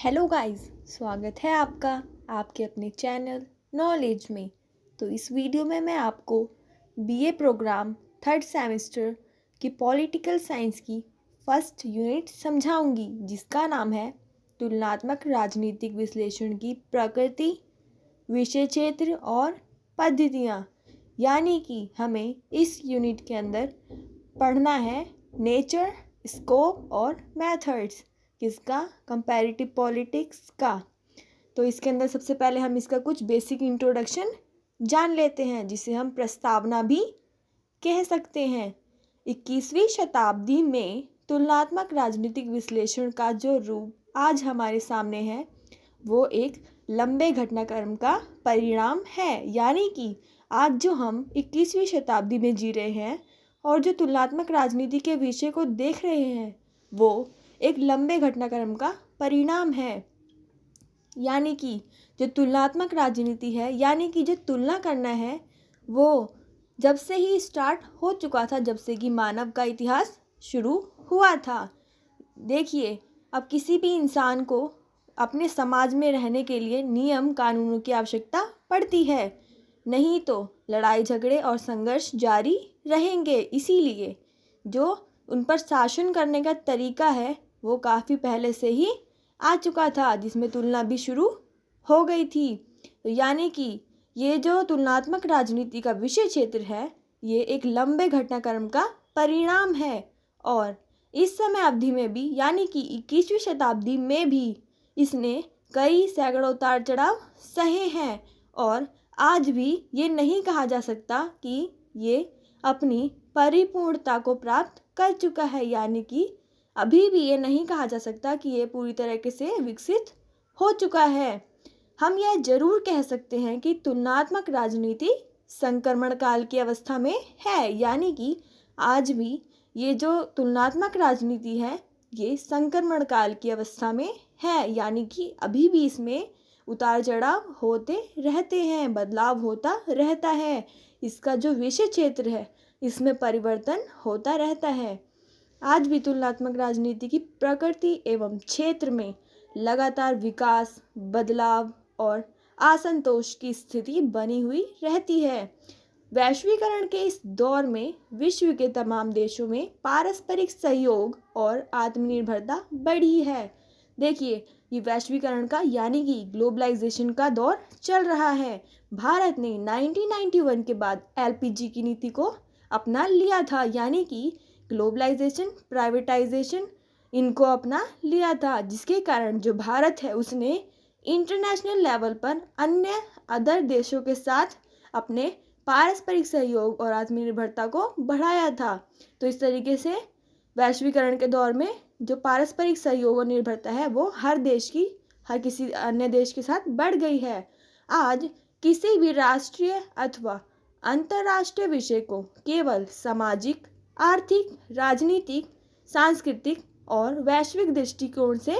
Hello guys, स्वागत है आपका आपके अपने चैनल नॉलेज में। तो इस वीडियो में मैं आपको बीए प्रोग्राम थर्ड सेमेस्टर की पॉलिटिकल साइंस की फर्स्ट यूनिट समझाऊंगी, जिसका नाम है तुलनात्मक राजनीतिक विश्लेषण की प्रकृति, विषय क्षेत्र और पद्धतियाँ। यानी कि हमें इस यूनिट के अंदर पढ़ना है नेचर, स्कोप और मेथड्स। किसका? कंपैरेटिव पॉलिटिक्स का। तो इसके अंदर सबसे पहले हम इसका कुछ बेसिक इंट्रोडक्शन जान लेते हैं, जिसे हम प्रस्तावना भी कह सकते हैं। 21वीं शताब्दी में तुलनात्मक राजनीतिक विश्लेषण का जो रूप आज हमारे सामने है, वो एक लंबे घटनाक्रम का परिणाम है। यानी कि आज जो हम 21वीं शताब्दी में जी रहे हैं और जो तुलनात्मक राजनीति के विषय को देख रहे हैं, वो एक लंबे घटनाक्रम का परिणाम है। यानी कि जो तुलनात्मक राजनीति है, यानी कि जो तुलना करना है, वो जब से ही स्टार्ट हो चुका था, जब से कि मानव का इतिहास शुरू हुआ था। देखिए, अब किसी भी इंसान को अपने समाज में रहने के लिए नियम कानूनों की आवश्यकता पड़ती है, नहीं तो लड़ाई झगड़े और संघर्ष जारी रहेंगे। इसीलिए जो उन पर शासन करने का तरीका है, वो काफ़ी पहले से ही आ चुका था, जिसमें तुलना भी शुरू हो गई थी। तो यानी कि ये जो तुलनात्मक राजनीति का विषय क्षेत्र है, ये एक लंबे घटनाक्रम का परिणाम है। और इस समय अवधि में भी, यानी कि 21वीं शताब्दी में भी, इसने कई सैकड़ों उतार चढ़ाव सहे हैं। और आज भी ये नहीं कहा जा सकता कि ये अपनी परिपूर्णता को प्राप्त कर चुका है। यानी कि अभी भी ये नहीं कहा जा सकता कि ये पूरी तरीके से विकसित हो चुका है। हम यह जरूर कह सकते हैं कि तुलनात्मक राजनीति संक्रमण काल की अवस्था में है। यानी कि आज भी ये जो तुलनात्मक राजनीति है, ये संक्रमण काल की अवस्था में है। यानी कि अभी भी इसमें उतार चढ़ाव होते रहते हैं, बदलाव होता रहता है। इसका जो विषय क्षेत्र है, इसमें परिवर्तन होता रहता है। आज भी तुलनात्मक राजनीति की प्रकृति एवं क्षेत्र में लगातार विकास, बदलाव और असंतोष की स्थिति बनी हुई रहती है। वैश्वीकरण के इस दौर में विश्व के तमाम देशों में पारस्परिक सहयोग और आत्मनिर्भरता बढ़ी है। देखिए, ये वैश्वीकरण का यानी कि ग्लोबलाइजेशन का दौर चल रहा है। भारत ने 1991 के बाद एलपीजी की नीति को अपना लिया था। यानी कि ग्लोबलाइजेशन, प्राइवेटाइजेशन, इनको अपना लिया था, जिसके कारण जो भारत है, उसने इंटरनेशनल लेवल पर अन्य अदर देशों के साथ अपने पारस्परिक सहयोग और आत्मनिर्भरता को बढ़ाया था। तो इस तरीके से वैश्वीकरण के दौर में जो पारस्परिक सहयोग और निर्भरता है, वो हर किसी अन्य देश के साथ बढ़ गई है। आज किसी भी राष्ट्रीय अथवा अंतर्राष्ट्रीय विषय को केवल सामाजिक, आर्थिक, राजनीतिक, सांस्कृतिक और वैश्विक दृष्टिकोण से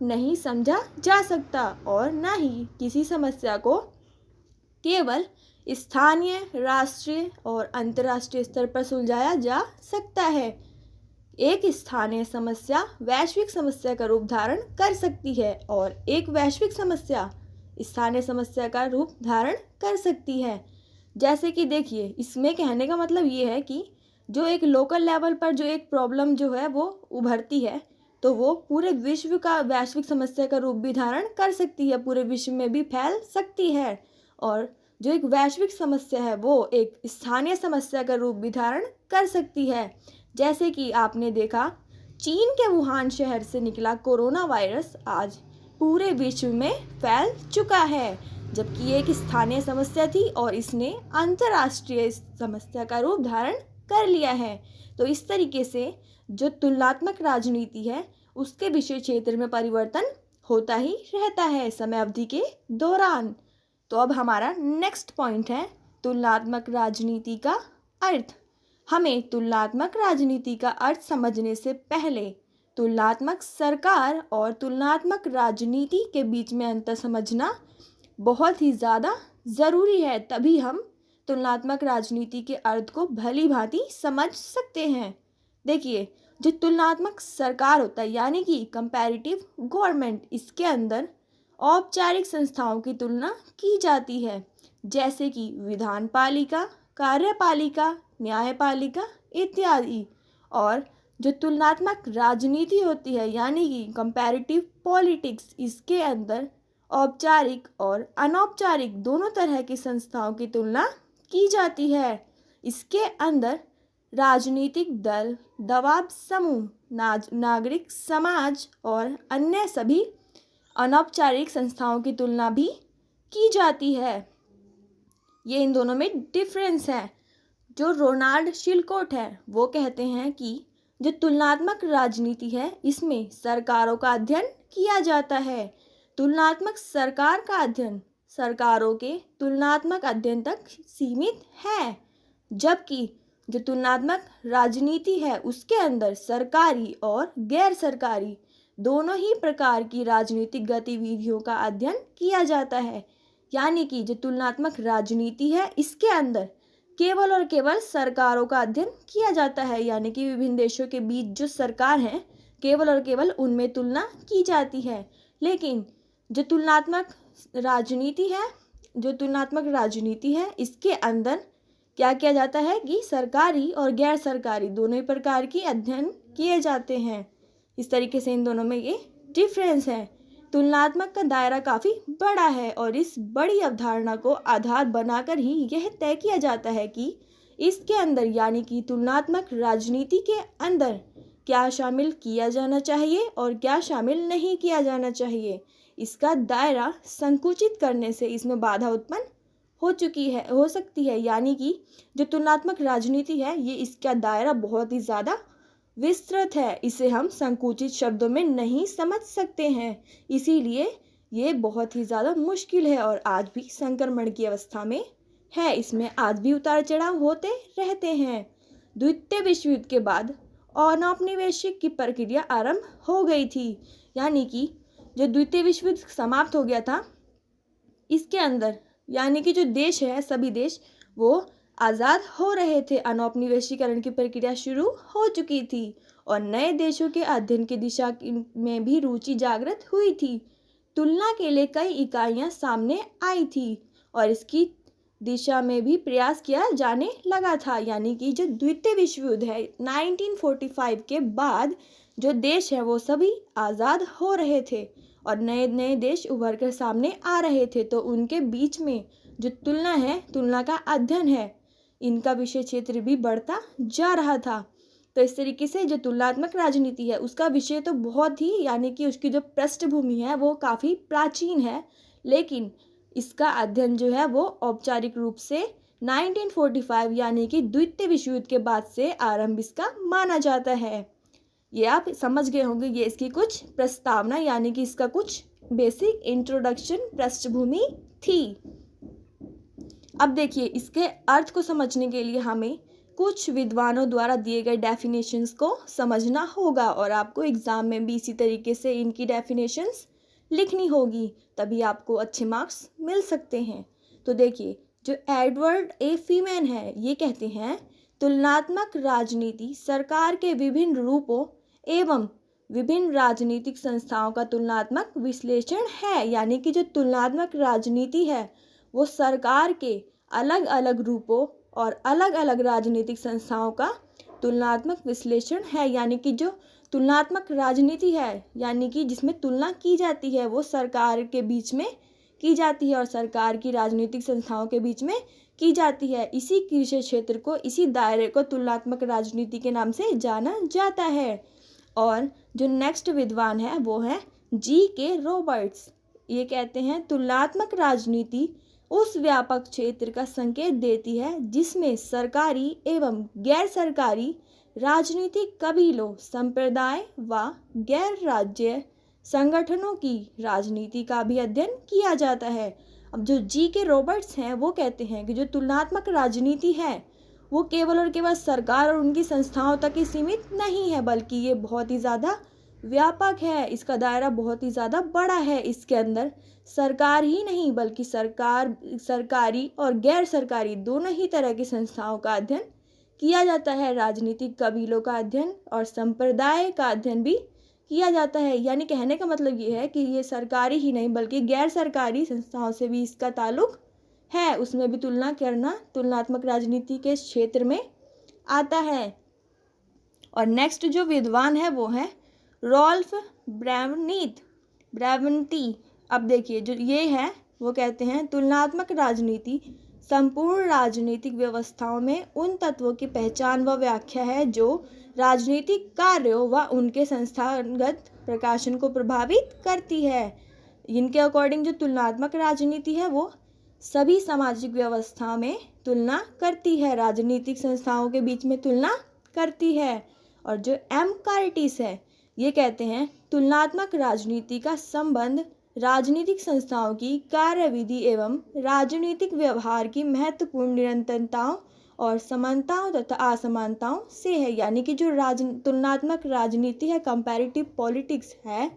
नहीं समझा जा सकता, और न ही किसी समस्या को केवल स्थानीय, राष्ट्रीय और अंतर्राष्ट्रीय स्तर पर सुलझाया जा सकता है। एक स्थानीय समस्या वैश्विक समस्या का रूप धारण कर सकती है, और एक वैश्विक समस्या स्थानीय समस्या का रूप धारण कर सकती है। जैसे कि देखिए, इसमें कहने का मतलब ये है कि जो एक लोकल लेवल पर जो एक प्रॉब्लम जो है वो उभरती है, तो वो पूरे विश्व का वैश्विक समस्या का रूप भी धारण कर सकती है, पूरे विश्व में भी फैल सकती है। और जो एक वैश्विक समस्या है, वो एक स्थानीय समस्या का रूप भी धारण कर सकती है। जैसे कि आपने देखा, चीन के वुहान शहर से निकला कोरोना वायरस आज पूरे विश्व में फैल चुका है, जबकि ये एक स्थानीय समस्या थी और इसने अंतर्राष्ट्रीय समस्या का रूप धारण कर लिया है। तो इस तरीके से जो तुलनात्मक राजनीति है, उसके विषय क्षेत्र में परिवर्तन होता ही रहता है समय अवधि के दौरान। तो अब हमारा नेक्स्ट पॉइंट है तुलनात्मक राजनीति का अर्थ। हमें तुलनात्मक राजनीति का अर्थ समझने से पहले तुलनात्मक सरकार और तुलनात्मक राजनीति के बीच में अंतर समझना बहुत ही ज़्यादा ज़रूरी है। तभी हम तुलनात्मक राजनीति के अर्थ को भली भांति समझ सकते हैं। देखिए, जो तुलनात्मक सरकार होता है यानी कि कंपैरेटिव गवर्नमेंट, इसके अंदर औपचारिक संस्थाओं की तुलना की जाती है, जैसे कि विधान पालिका, कार्यपालिका, न्यायपालिका इत्यादि। और जो तुलनात्मक राजनीति होती है यानी कि कंपैरेटिव पॉलिटिक्स, इसके अंदर औपचारिक और अनौपचारिक दोनों तरह की संस्थाओं की तुलना की जाती है। इसके अंदर राजनीतिक दल, दबाव समूह, नागरिक समाज और अन्य सभी अनौपचारिक संस्थाओं की तुलना भी की जाती है। ये इन दोनों में डिफरेंस है। जो रोनाल्ड शिलकोट है वो कहते हैं कि जो तुलनात्मक राजनीति है इसमें सरकारों का अध्ययन किया जाता है। तुलनात्मक सरकार का अध्ययन सरकारों के तुलनात्मक अध्ययन तक सीमित है, जबकि जो तुलनात्मक राजनीति है उसके अंदर सरकारी और गैर सरकारी दोनों ही प्रकार की राजनीतिक गतिविधियों का अध्ययन किया जाता है। यानी कि जो तुलनात्मक राजनीति है इसके अंदर केवल और केवल सरकारों का अध्ययन किया जाता है, यानी कि विभिन्न देशों के बीच जो सरकार है केवल और केवल उनमें तुलना की जाती है। लेकिन जो तुलनात्मक राजनीति है इसके अंदर क्या किया जाता है कि सरकारी और गैर सरकारी दोनों ही प्रकार की अध्ययन किए जाते हैं। इस तरीके से इन दोनों में ये डिफरेंस है। तुलनात्मक का दायरा काफ़ी बड़ा है और इस बड़ी अवधारणा को आधार बनाकर ही यह तय किया जाता है कि इसके अंदर यानी कि तुलनात्मक राजनीति के अंदर क्या शामिल किया जाना चाहिए और क्या शामिल नहीं किया जाना चाहिए। इसका दायरा संकुचित करने से इसमें बाधा उत्पन्न हो सकती है, यानी कि जो तुलनात्मक राजनीति है ये इसका दायरा बहुत ही ज़्यादा विस्तृत है, इसे हम संकुचित शब्दों में नहीं समझ सकते हैं, इसीलिए ये बहुत ही ज़्यादा मुश्किल है और आज भी संक्रमण की अवस्था में है। इसमें आज भी उतार चढ़ाव होते रहते हैं। द्वितीय विश्व युद्ध के बाद औपनिवेशिक की प्रक्रिया आरंभ हो गई थी, यानी कि जो द्वितीय विश्व युद्ध समाप्त हो गया था इसके अंदर यानी कि जो देश है सभी देश वो आज़ाद हो रहे थे, अनौपनिवेशीकरण की प्रक्रिया शुरू हो चुकी थी और नए देशों के अध्ययन की दिशा में भी रुचि जागृत हुई थी। तुलना के लिए कई इकाइयां सामने आई थी और इसकी दिशा में भी प्रयास किया जाने लगा था, यानी कि जो द्वितीय विश्व युद्ध है 1945 के बाद जो देश है वो सभी आज़ाद हो रहे थे और नए नए देश उभर कर सामने आ रहे थे, तो उनके बीच में जो तुलना है, तुलना का अध्ययन है, इनका विषय क्षेत्र भी बढ़ता जा रहा था। तो इस तरीके से जो तुलनात्मक राजनीति है उसका विषय तो बहुत ही यानी कि उसकी जो पृष्ठभूमि है वो काफ़ी प्राचीन है, लेकिन इसका अध्ययन जो है वो औपचारिक रूप से 1945 यानी कि द्वितीय विश्व युद्ध के बाद से आरंभ इसका माना जाता है। ये आप समझ गए होंगे, ये इसकी कुछ प्रस्तावना यानी कि इसका कुछ बेसिक इंट्रोडक्शन पृष्ठभूमि थी। अब देखिए इसके अर्थ को समझने के लिए हमें कुछ विद्वानों द्वारा दिए गए डेफिनेशंस को समझना होगा और आपको एग्ज़ाम में भी इसी तरीके से इनकी डेफिनेशंस लिखनी होगी, तभी आपको अच्छे मार्क्स मिल सकते हैं। तो देखिए जो एडवर्ड ए फीमैन है ये कहते हैं तुलनात्मक राजनीति सरकार के विभिन्न रूपों एवं विभिन्न राजनीतिक संस्थाओं का तुलनात्मक विश्लेषण है, यानी कि जो तुलनात्मक राजनीति है वो सरकार के अलग अलग रूपों और अलग अलग राजनीतिक संस्थाओं का तुलनात्मक विश्लेषण है। यानी कि जो तुलनात्मक राजनीति है यानी कि जिसमें तुलना की जाती है वो सरकार के बीच में की जाती है और सरकार की राजनीतिक संस्थाओं के बीच में की जाती है। इसी विषय क्षेत्र को, इसी दायरे को तुलनात्मक राजनीति के नाम से जाना जाता है। और जो नेक्स्ट विद्वान है वो है जी.के. रॉबर्ट्स। ये कहते हैं तुलनात्मक राजनीति उस व्यापक क्षेत्र का संकेत देती है जिसमें सरकारी एवं गैर सरकारी राजनीतिक कबीलों, संप्रदाय व गैर राज्य संगठनों की राजनीति का भी अध्ययन किया जाता है। अब जो जी.के. रॉबर्ट्स हैं वो कहते हैं कि जो तुलनात्मक राजनीति है वो केवल और केवल सरकार और उनकी संस्थाओं तक ही सीमित नहीं है, बल्कि ये बहुत ही ज़्यादा व्यापक है, इसका दायरा बहुत ही ज़्यादा बड़ा है। इसके अंदर सरकार ही नहीं बल्कि सरकारी और गैर सरकारी दोनों ही तरह की संस्थाओं का अध्ययन किया जाता है। राजनीतिक कबीलों का अध्ययन और संप्रदाय का अध्ययन भी किया जाता है। यानी कहने का मतलब ये है कि ये सरकारी ही नहीं बल्कि गैर सरकारी संस्थाओं से भी इसका ताल्लुक है, उसमें भी तुलना करना तुलनात्मक राजनीति के क्षेत्र में आता है। और नेक्स्ट जो विद्वान है वो है रॉल्फ ब्रैवनीति। अब देखिए जो ये है वो कहते हैं तुलनात्मक राजनीति संपूर्ण राजनीतिक व्यवस्थाओं में उन तत्वों की पहचान व व्याख्या है जो राजनीतिक कार्यों व उनके संस्थागत प्रकाशन को प्रभावित करती है। इनके अकॉर्डिंग जो तुलनात्मक राजनीति है वो सभी सामाजिक व्यवस्थाओं में तुलना करती है, राजनीतिक संस्थाओं के बीच में तुलना करती है। और जो एम कार्टिस है ये कहते हैं तुलनात्मक राजनीति का संबंध राजनीतिक संस्थाओं की कार्यविधि एवं राजनीतिक व्यवहार की महत्वपूर्ण निरंतरताओं और समानताओं तथा असमानताओं से है। यानी कि जो तुलनात्मक राजनीति है, कंपैरेटिव पॉलिटिक्स है,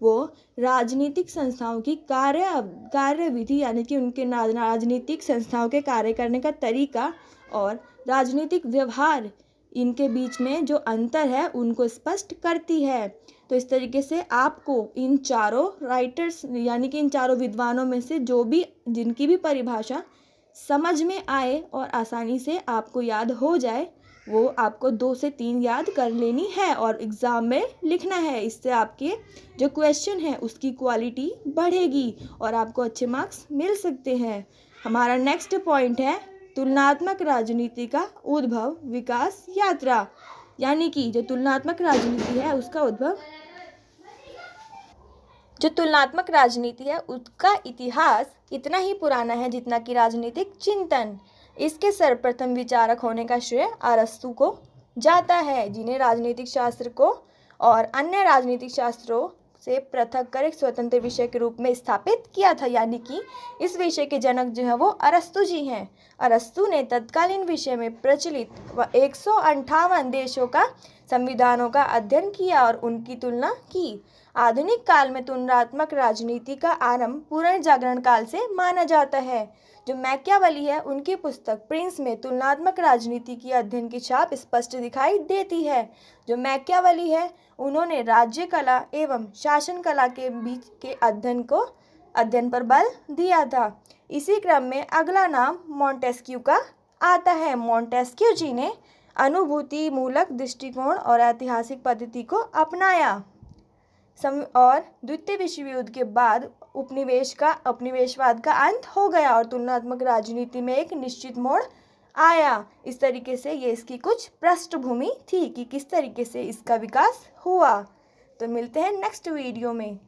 वो राजनीतिक संस्थाओं की कार्यविधि यानी कि उनके राजनीतिक संस्थाओं के कार्य करने का तरीका और राजनीतिक व्यवहार इनके बीच में जो अंतर है उनको स्पष्ट करती है। तो इस तरीके से आपको इन चारों राइटर्स यानी कि इन चारों विद्वानों में से जो भी जिनकी भी परिभाषा समझ में आए और आसानी से आपको याद हो जाए वो आपको 2 से 3 याद कर लेनी है और एग्ज़ाम में लिखना है। इससे आपके जो क्वेश्चन है उसकी क्वालिटी बढ़ेगी और आपको अच्छे मार्क्स मिल सकते हैं। हमारा नेक्स्ट पॉइंट है तुलनात्मक राजनीति का उद्भव विकास यात्रा। यानी कि जो तुलनात्मक राजनीति है उसका उद्भव, जो तुलनात्मक राजनीति है उसका इतिहास इतना ही पुराना है जितना कि राजनीतिक चिंतन। इसके सर्वप्रथम विचारक होने का श्रेय अरस्तु को जाता है, जिन्हें राजनीतिक शास्त्र को और अन्य राजनीतिक शास्त्रों से पृथक कर एक स्वतंत्र विषय के रूप में स्थापित किया था। यानी कि इस विषय के जनक जो है वो अरस्तु जी हैं। अरस्तु ने तत्कालीन विषय में प्रचलित 158 देशों का संविधानों का अध्ययन किया और उनकी तुलना की। आधुनिक काल में तुलनात्मक राजनीति का आरंभ पुनर्जागरण काल से माना जाता है। जो मैकियावेली है उनकी पुस्तक प्रिंस में तुलनात्मक राजनीति की अध्ययन की छाप स्पष्ट दिखाई देती है। जो मैकियावेली है उन्होंने राज्य कला एवं शासन कला के बीच के अध्ययन पर बल दिया था। इसी क्रम में अगला नाम मॉन्टेस्क्यू का आता है। मॉन्टेस्क्यू जी ने अनुभूति मूलक दृष्टिकोण और ऐतिहासिक पद्धति को अपनाया और द्वितीय विश्व युद्ध के बाद उपनिवेशवाद का अंत हो गया और तुलनात्मक राजनीति में एक निश्चित मोड़ आया। इस तरीके से ये इसकी कुछ पृष्ठभूमि थी कि किस तरीके से इसका विकास हुआ। तो मिलते हैं नेक्स्ट वीडियो में।